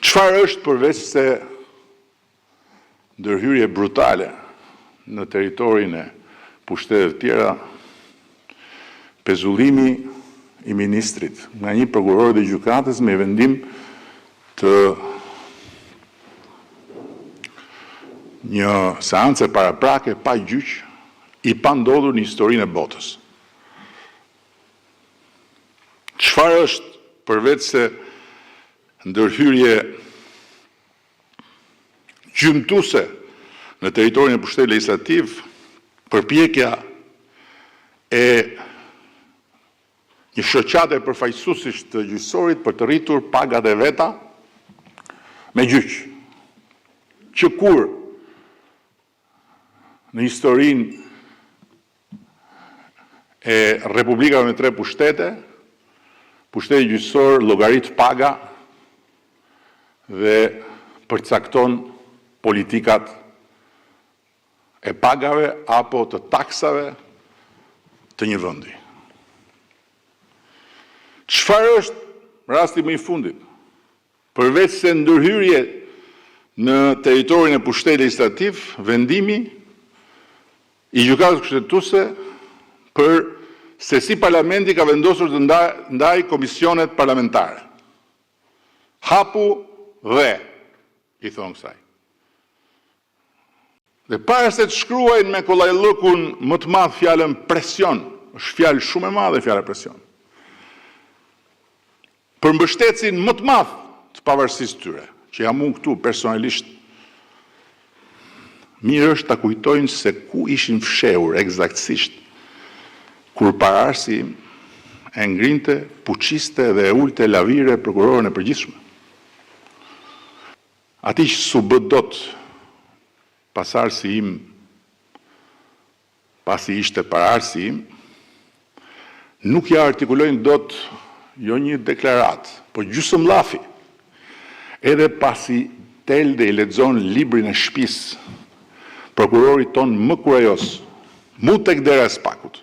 Çfarë është përveç se ndërhyrje brutale në territorin e pushteteve të tjera, pezullimi i ministrit nga një prokuror dhe gjykatës me vendim të një seance paraprake pa gjyq i pandodhur në historinë e botës. Çfarë është përveç se ndërhyrje gjymtuese në territorin e pushtetit legjislativ, përpjekja e një shoqate përfaqësuesish të gjyqësorit për të rritur pagat e veta me gjyq, që kur në historinë e Republikave me 3 pushtete, pushteti gjyqësor llogarit paga dhe përcakton politikat e pagave apo të taksave të një vendi. Çfarë është rasti më i fundit? Përveç se ndërhyrje në territorin e pushtetit legjislativ, vendimi i gjykatës kushtetuese për se si parlamenti ka vendosur të ndaj komisionet parlamentare. Hapu dhe, i thonë kësaj. Dhe para se të shkruajnë me kollajllëkun më të madh fjalën presion, është fjalë shumë e madhe fjala presion. Për mbështetësin më të madh të pavarësisë tyre, që jam unë këtu personalisht, mirë është ta kujtojnë se ku ishin fshehur eksaktësisht kur Pararsi e ngrinte, puqiste dhe e ulte lavire prokurorën e përgjithshme. Ati që s'u bë dot pasarsi im, pasi ishte Pararsi im, nuk ja artikulojnë dot jo një deklarat, po gjysmëllafi, edhe pasi telde i lexon librin e shtëpisë, prokurorit ton më kurajos, mu tek dera e Spakut,